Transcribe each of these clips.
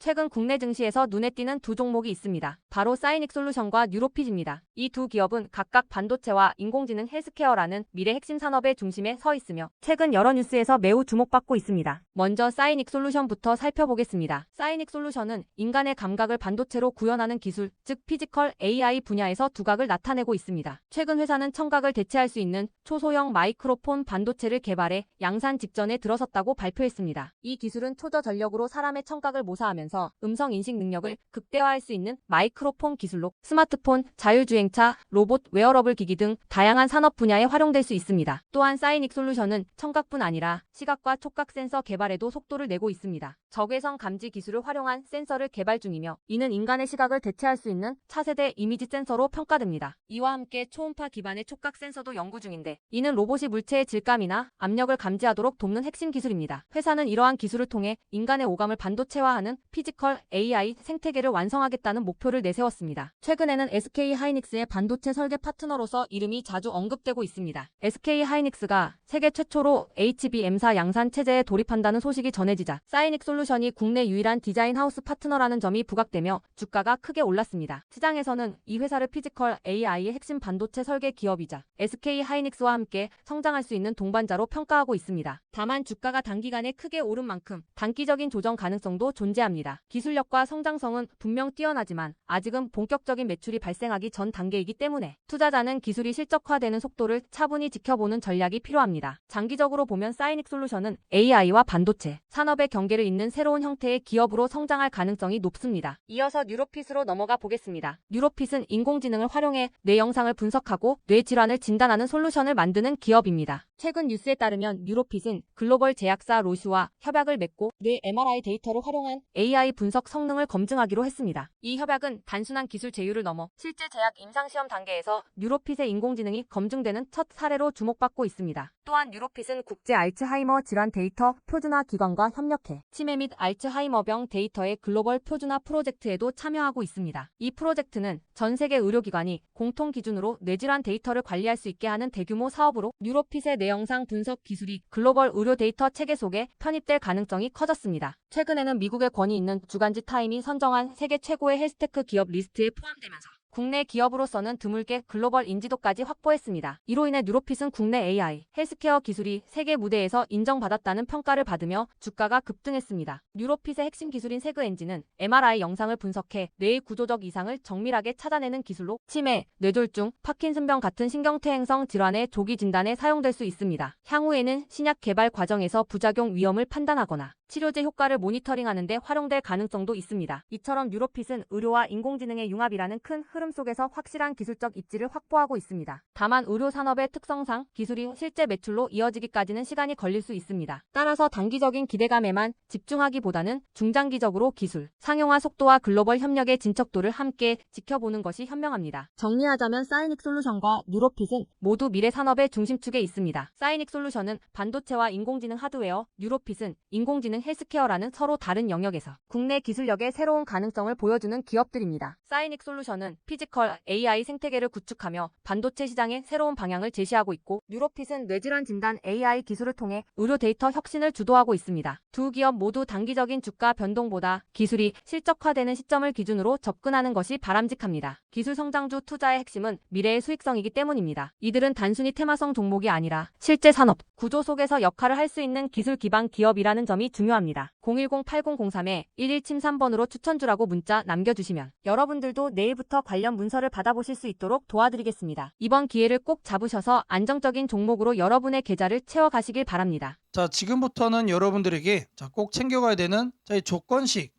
최근 국내 증시에서 눈에 띄는 두 종목이 있습니다. 바로 사이닉솔루션과 뉴로피즈입니다. 이 두 기업은 각각 반도체와 인공지능 헬스케어라는 미래 핵심 산업의 중심에 서 있으며 최근 여러 뉴스에서 매우 주목받고 있습니다. 먼저 사이닉솔루션부터 살펴보겠습니다. 사이닉솔루션은 인간의 감각을 반도체로 구현하는 기술, 즉 피지컬 AI 분야에서 두각을 나타내고 있습니다. 최근 회사는 청각을 대체할 수 있는 초소형 마이크로폰 반도체를 개발해 양산 직전에 들어섰다고 발표했습니다. 이 기술은 초저전력으로 사람의 청각을 모사하면서 음성 인식 능력을 극대화할 수 있는 마이크로폰 기술로 스마트폰, 자율주행차, 로봇, 웨어러블 기기 등 다양한 산업 분야에 활용될 수 있습니다. 또한 사이닉솔루션은 청각뿐 아니라 시각과 촉각 센서 개발에도 속도를 내고 있습니다. 적외선 감지 기술을 활용한 센서를 개발 중이며 이는 인간의 시각을 대체할 수 있는 차세대 이미지 센서로 평가됩니다. 이와 함께 초음파 기반의 촉각 센서도 연구 중인데 이는 로봇이 물체의 질감이나 압력을 감지하도록 돕는 핵심 기술입니다. 회사는 이러한 기술을 통해 인간의 오감을 반도체화하는 피지컬 AI 생태계를 완성하겠다는 목표를 내세웠습니다. 최근에는 SK하이닉스의 반도체 설계 파트너로서 이름이 자주 언급되고 있습니다. SK하이닉스가 세계 최초로 HBM사 양산 체제에 돌입한다는 소식이 전해지자 사이닉솔루션이 국내 유일한 디자인 하우스 파트너라는 점이 부각되며 주가가 크게 올랐습니다. 시장에서는 이 회사를 피지컬 AI의 핵심 반도체 설계 기업이자 SK하이닉스와 함께 성장할 수 있는 동반자로 평가하고 있습니다. 다만 주가가 단기간에 크게 오른 만큼 단기적인 조정 가능성도 존재합니다. 기술력과 성장성은 분명 뛰어나지만 아직은 본격적인 매출이 발생하기 전 단계이기 때문에 투자자는 기술이 실적화되는 속도를 차분히 지켜보는 전략이 필요합니다. 장기적으로 보면 사이닉솔루션은 AI와 반도체, 산업의 경계를 잇는 새로운 형태의 기업으로 성장할 가능성이 높습니다. 이어서 뉴로핏으로 넘어가 보겠습니다. 뉴로핏은 인공지능을 활용해 뇌 영상을 분석하고 뇌 질환을 진단하는 솔루션을 만드는 기업입니다. 최근 뉴스에 따르면 뉴로핏은 글로벌 제약사 로슈와 협약을 맺고 뇌 MRI 데이터를 활용한 AI 분석 성능을 검증하기로 했습니다. 이 협약은 단순한 기술 제휴를 넘어 실제 제약 임상시험 단계에서 뉴로핏의 인공지능이 검증되는 첫 사례로 주목받고 있습니다. 또한 뉴로핏은 국제 알츠하이머 질환 데이터 표준화 기관과 협력해 치매 및 알츠하이머병 데이터의 글로벌 표준화 프로젝트에도 참여하고 있습니다. 이 프로젝트는 전 세계 의료기관이 공통 기준으로 뇌질환 데이터를 관리할 수 있게 하는 대규모 사업으로 뉴로핏의 뇌영상 분석 기술이 글로벌 의료 데이터 체계 속에 편입될 가능성이 커졌습니다. 최근에는 미국의 권위 있는 주간지 타임이 선정한 세계 최고의 헬스테크 기업 리스트에 포함되면서 국내 기업으로서는 드물게 글로벌 인지도까지 확보했습니다. 이로 인해 뉴로핏은 국내 AI, 헬스케어 기술이 세계 무대에서 인정받았다는 평가를 받으며 주가가 급등했습니다. 뉴로핏의 핵심 기술인 세그 엔진은 MRI 영상을 분석해 뇌의 구조적 이상을 정밀하게 찾아내는 기술로 치매, 뇌졸중, 파킨슨병 같은 신경퇴행성 질환의 조기 진단에 사용될 수 있습니다. 향후에는 신약 개발 과정에서 부작용 위험을 판단하거나 치료제 효과를 모니터링하는 데 활용될 가능성도 있습니다. 이처럼 뉴로핏은 의료와 인공지능의 융합이라는 큰 흐름 속에서 확실한 기술적 입지를 확보하고 있습니다. 다만 의료 산업의 특성상 기술이 실제 매출로 이어지기까지는 시간이 걸릴 수 있습니다. 따라서 단기적인 기대감에만 집중하기보다는 중장기적으로 기술, 상용화 속도와 글로벌 협력의 진척도를 함께 지켜보는 것이 현명합니다. 정리하자면 사이닉솔루션과 뉴로핏은 모두 미래 산업의 중심축에 있습니다. 사이닉솔루션은 반도체와 인공지능 하드웨어, 뉴로핏은 인공지능 헬스케어라는 서로 다른 영역에서 국내 기술력의 새로운 가능성을 보여주는 기업들입니다. 사이닉솔루션은 피지컬 AI 생태계를 구축하며 반도체 시장의 새로운 방향을 제시하고 있고 뉴로핏은 뇌질환 진단 AI 기술을 통해 의료 데이터 혁신을 주도하고 있습니다. 두 기업 모두 단기적인 주가 변동보다 기술이 실적화되는 시점을 기준으로 접근하는 것이 바람직합니다. 기술 성장주 투자의 핵심은 미래의 수익성이기 때문입니다. 이들은 단순히 테마성 종목이 아니라 실제 산업, 구조 속에서 역할을 할 수 있는 기술 기반 기업이라는 점이 중요합니다. 010-8003-1173번으로 추천주라고 문자 남겨주시면 여러분들도 내일부터 관련 문서를 받아보실 수 있도록 도와드리겠습니다. 이번 기회를 꼭 잡으셔서 안정적인 종목으로 여러분의 계좌를 채워가시길 바랍니다. 자, 지금부터는 여러분들에게 꼭 챙겨가야 되는 이 조건식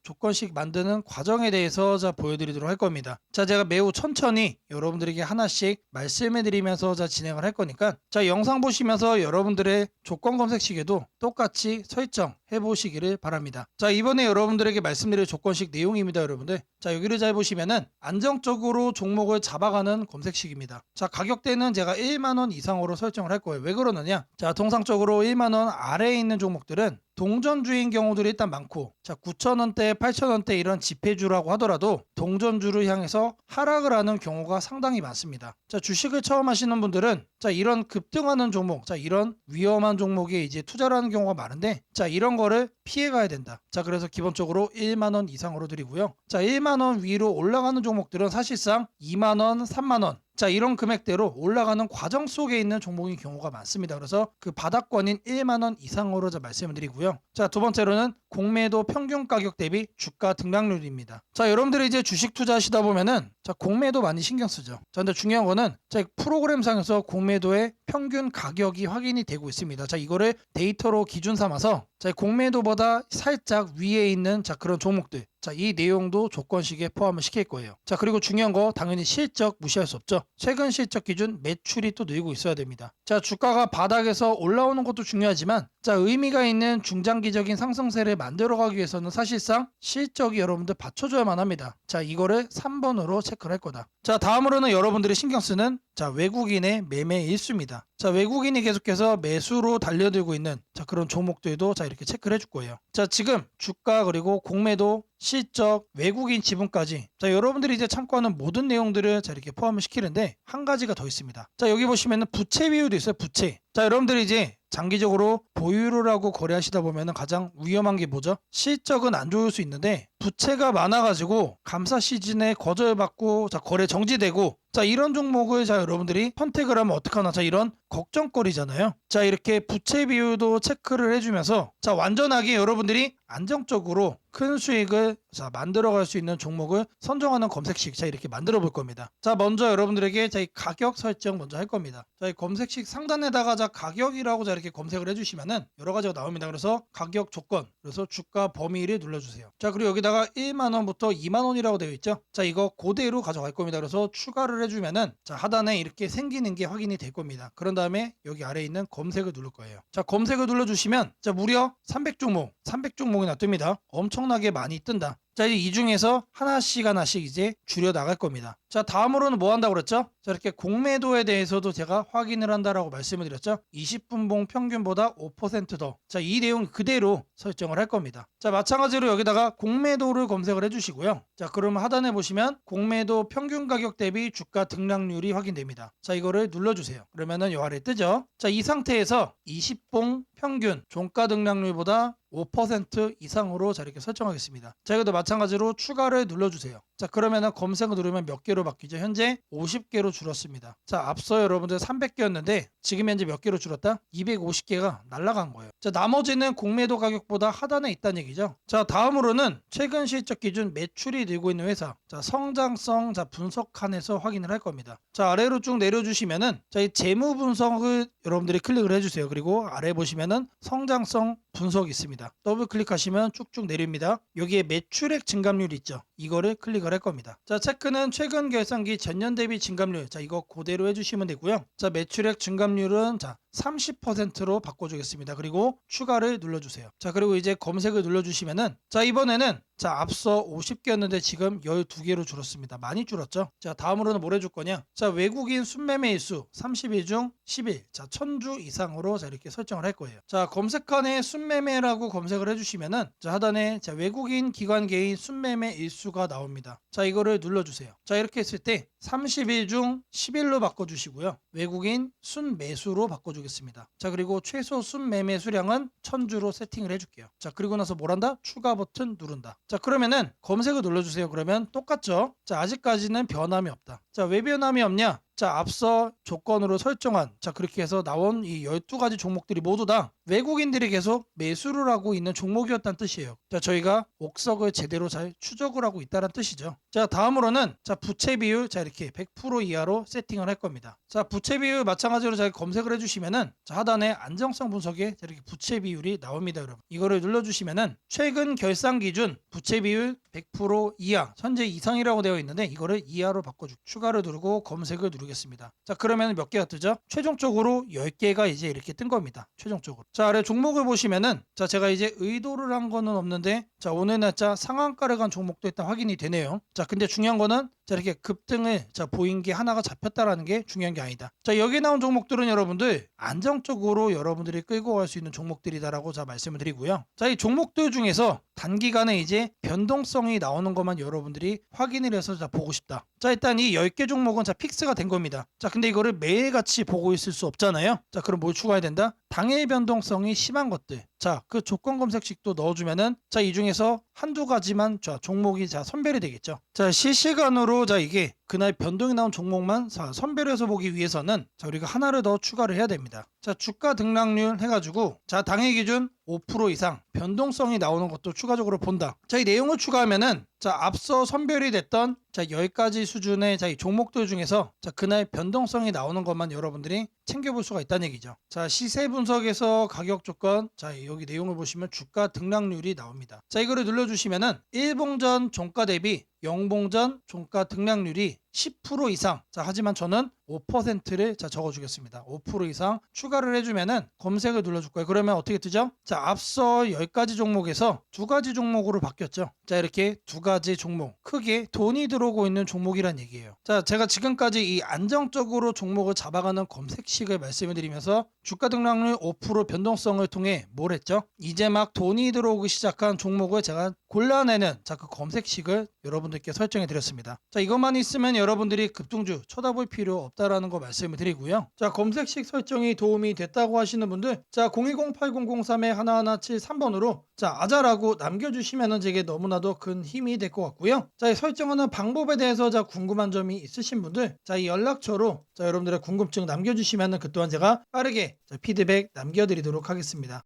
만드는 과정에 대해서 보여드리도록 할 겁니다. 자, 제가 매우 천천히 여러분들에게 하나씩 말씀해드리면서 진행을 할 거니까 영상 보시면서 여러분들의 조건 검색식에도 똑같이 설정해 보시기를 바랍니다. 자, 이번에 여러분들에게 말씀드릴 조건식 내용입니다, 여러분들. 자, 여기를 잘 보시면은 안정적으로 종목을 잡아가는 검색식입니다. 자, 가격대는 제가 1만원 이상으로 설정을 할 거예요. 왜 그러느냐? 자, 통상적으로 1만원 아래에 있는 종목들은 동전주인 경우들이 일단 많고 9,000원대, 8,000원대 이런 지폐주라고 하더라도 동전주를 향해서 하락을 하는 경우가 상당히 많습니다. 자, 주식을 처음 하시는 분들은 이런 급등하는 종목, 이런 위험한 종목에 이제 투자를 하는 경우가 많은데 이런 거를 피해가야 된다. 자, 그래서 기본적으로 1만원 이상으로 드리고요. 자, 1만원 위로 올라가는 종목들은 사실상 2만원, 3만원, 자, 이런 금액대로 올라가는 과정 속에 있는 종목인 경우가 많습니다. 그래서 그 바닥권인 1만원 이상으로 말씀을 드리고요. 자, 두 번째로는 공매도 평균 가격 대비 주가 등락률입니다. 자, 여러분들이 이제 주식 투자하시다 보면은 자, 공매도 많이 신경 쓰죠. 자, 근데 중요한 거는 자, 프로그램상에서 공매도의 평균 가격이 확인이 되고 있습니다. 자, 이거를 데이터로 기준 삼아서 자, 공매도보다 살짝 위에 있는 자, 그런 종목들. 자, 이 내용도 조건식에 포함을 시킬 거예요. 자, 그리고 중요한 거 당연히 실적 무시할 수 없죠. 최근 실적 기준 매출이 또 늘고 있어야 됩니다. 자, 주가가 바닥에서 올라오는 것도 중요하지만 자, 의미가 있는 중장기적인 상승세를 만들어가기 위해서는 사실상 실적이 여러분들 받쳐줘야만 합니다. 자, 이거를 3번으로 체크를 할 거다. 자, 다음으로는 여러분들이 신경 쓰는 자, 외국인의 매매 일수입니다. 자, 외국인이 계속해서 매수로 달려들고 있는 자, 그런 종목들도 자, 이렇게 체크를 해줄 거예요. 자, 지금 주가 그리고 공매도 실적, 외국인 지분까지 자, 여러분들이 이제 참고하는 모든 내용들을 자, 이렇게 포함을 시키는데 한 가지가 더 있습니다. 자, 여기 보시면은 부채 비율도 있어요. 부채. 자, 여러분들이 이제 장기적으로 보유를 하고 거래하시다 보면 가장 위험한 게 뭐죠? 실적은 안 좋을 수 있는데 부채가 많아가지고 감사 시즌에 거절받고 자, 거래 정지되고 자, 이런 종목을 자, 여러분들이 선택을 하면 어떡하나 자, 이런 걱정거리잖아요. 자, 이렇게 부채 비율도 체크를 해주면서 자, 완전하게 여러분들이 안정적으로 큰 수익을 자, 만들어갈 수 있는 종목을 선정하는 검색식 자, 이렇게 만들어 볼 겁니다. 자, 먼저 여러분들에게 자, 이 가격 설정 먼저 할 겁니다. 자, 이 검색식 상단에다가 자, 가격이라고 자, 이렇게 검색을 해주시면은 여러 가지가 나옵니다. 그래서 가격 조건, 그래서 주가 범위를 눌러주세요. 자, 그리고 여기다가 1만원부터 2만원이라고 되어 있죠. 자, 이거 그대로 가져갈 겁니다. 그래서 추가를 해주면은 자, 하단에 이렇게 생기는 게 확인이 될 겁니다. 그런 다음에 여기 아래에 있는 검색을 누를 거예요. 자, 검색을 눌러주시면 자, 무려 300종목이나 뜹니다. 엄청나게 많이 뜬다. 자, 이제 이 중에서 하나씩 이제 줄여 나갈 겁니다. 자, 다음으로는 뭐 한다고 그랬죠? 자, 이렇게 공매도에 대해서도 제가 확인을 한다라고 말씀을 드렸죠. 20분봉 평균보다 5% 더. 자, 이 내용 그대로 설정을 할 겁니다. 자, 마찬가지로 여기다가 공매도를 검색을 해주시고요. 자, 그러면 하단에 보시면 공매도 평균 가격 대비 주가 등락률이 확인됩니다. 자, 이거를 눌러주세요. 그러면은 요 아래 뜨죠. 자, 이 상태에서 20봉 평균 종가 등락률보다 5% 이상으로 자, 이렇게 설정하겠습니다. 자, 이것도 마찬가지로 추가를 눌러주세요. 자, 그러면은 검색을 누르면 몇 개로 바뀌죠? 현재 50개로 줄었습니다. 자, 앞서 여러분들 300개였는데 지금 현재 몇 개로 줄었다? 250개가 날아간 거예요. 자, 나머지는 공매도 가격보다 하단에 있다는 얘기죠. 자, 다음으로는 최근 실적 기준 매출이 늘고 있는 회사. 자, 성장성 자, 분석 칸에서 확인을 할 겁니다. 자, 아래로 쭉 내려주시면은 자, 이 재무 분석을 여러분들이 클릭을 해주세요. 그리고 아래 보시면은 성장성 분석이 있습니다. 더블 클릭하시면 쭉쭉 내립니다. 여기에 매출액 증감률 있죠. 이거를 클릭을 할 겁니다. 자, 체크는 최근 결산기 전년 대비 증감률. 자, 이거 그대로 해주시면 되고요. 자, 매출액 증감률은 자, 30%로 바꿔주겠습니다. 그리고 추가를 눌러주세요. 자, 그리고 이제 검색을 눌러주시면은 자, 이번에는 자, 앞서 50개였는데 지금 12개로 줄었습니다. 많이 줄었죠? 자, 다음으로는 뭘 해줄 거냐? 자, 외국인 순매매 일수 30일 중 10일. 자, 1000주 이상으로 자, 이렇게 설정을 할 거예요. 자, 검색칸에 순매매라고 검색을 해주시면은 자, 하단에 자, 외국인 기관 개인 순매매 일수가 나옵니다. 자, 이거를 눌러주세요. 자, 이렇게 했을 때 30일 중 10일로 바꿔주시고요. 외국인 순매수로 바꿔주겠습니다. 자, 그리고 최소 순매매 수량은 1000주로 세팅을 해줄게요. 자, 그리고 나서 뭘 한다? 추가 버튼 누른다. 자, 그러면은 검색을 눌러주세요. 그러면 똑같죠? 자, 아직까지는 변함이 없다. 자, 왜 변함이 없냐? 자, 앞서 조건으로 설정한 자, 그렇게 해서 나온 이 12가지 종목들이 모두 다 외국인들이 계속 매수를 하고 있는 종목이었다는 뜻이에요. 자, 저희가 옥석을 제대로 잘 추적을 하고 있다는 뜻이죠. 자, 다음으로는 자, 부채 비율 자, 이렇게 100% 이하로 세팅을 할 겁니다. 자, 부채 비율 마찬가지로 잘 검색을 해주시면은 자, 하단에 안정성 분석에 이렇게 부채 비율이 나옵니다, 여러분. 이거를 눌러주시면은 최근 결산 기준 부채 비율 100% 이하, 현재 이상이라고 되어 있는데 이거를 이하로 바꿔주고 추가를 누르고 검색을 누르겠습니다. 자, 그러면 몇 개가 뜨죠? 최종적으로 10개가 이제 이렇게 뜬 겁니다. 최종적으로. 자, 아래 종목을 보시면은 자, 제가 이제 의도를 한 거는 없는데 자, 오늘 날짜 상한가를 간 종목도 일단 확인이 되네요. 자, 근데 중요한 거는 자, 이렇게 급등을 자, 보인 게 하나가 잡혔다라는 게 중요한 게 아니다. 자, 여기 나온 종목들은 여러분들 안정적으로 여러분들이 끌고 갈 수 있는 종목들이다라고 자, 말씀을 드리고요. 자, 이 종목들 중에서 단기간에 이제 변동성이 나오는 것만 여러분들이 확인을 해서 자, 보고 싶다. 자, 일단 이 10개 종목은 자, 픽스가 된 겁니다. 자, 근데 이거를 매일같이 보고 있을 수 없잖아요. 자, 그럼 뭘 추가해야 된다? 당일 변동성이 심한 것들. 자, 그 조건 검색식도 넣어주면은 자, 이 중에서 한두 가지만 자, 종목이 자, 선별이 되겠죠. 자, 실시간으로 자, 이게 그날 변동이 나온 종목만 자, 선별해서 보기 위해서는 자, 우리가 하나를 더 추가를 해야 됩니다. 자, 주가 등락률 해가지고 자, 당일 기준 5% 이상 변동성이 나오는 것도 추가적으로 본다. 자, 이 내용을 추가하면은 자, 앞서 선별이 됐던 자, 10가지 수준의 자, 이 종목들 중에서 자, 그날 변동성이 나오는 것만 여러분들이 챙겨볼 수가 있다는 얘기죠. 자, 시세 분석에서 가격 조건, 자, 여기 내용을 보시면 주가 등락률이 나옵니다. 자, 이거를 눌러주시면은 일봉전 종가 대비 영봉전 종가 등락률이 10% 이상. 자, 하지만 저는 5%를 자, 적어주겠습니다. 5% 이상 추가를 해주면은 검색을 눌러줄 거예요. 그러면 어떻게 뜨죠? 자, 앞서 10가지 종목에서 2가지 종목으로 바뀌었죠. 자, 이렇게 2가지 종목. 크게 돈이 들어오고 있는 종목이란 얘기예요. 자, 제가 지금까지 이 안정적으로 종목을 잡아가는 검색식을 말씀을 드리면서 주가 등락률 5% 변동성을 통해 뭘 했죠? 이제 막 돈이 들어오기 시작한 종목을 제가 골라내는 자, 그 검색식을 여러분들께 설정해 드렸습니다. 자, 이것만 있으면 여러분들이 급등주 쳐다볼 필요 없다라는 거 말씀을 드리고요. 자, 검색식 설정이 도움이 됐다고 하시는 분들, 자, 010-8003-1173번으로 자, 아자라고 남겨주시면은 제게 너무나도 큰 힘이 될 것 같고요. 자, 이 설정하는 방법에 대해서 자, 궁금한 점이 있으신 분들, 자, 이 연락처로 자, 여러분들의 궁금증 남겨주시면은 그 또한 제가 빠르게 자, 피드백 남겨드리도록 하겠습니다.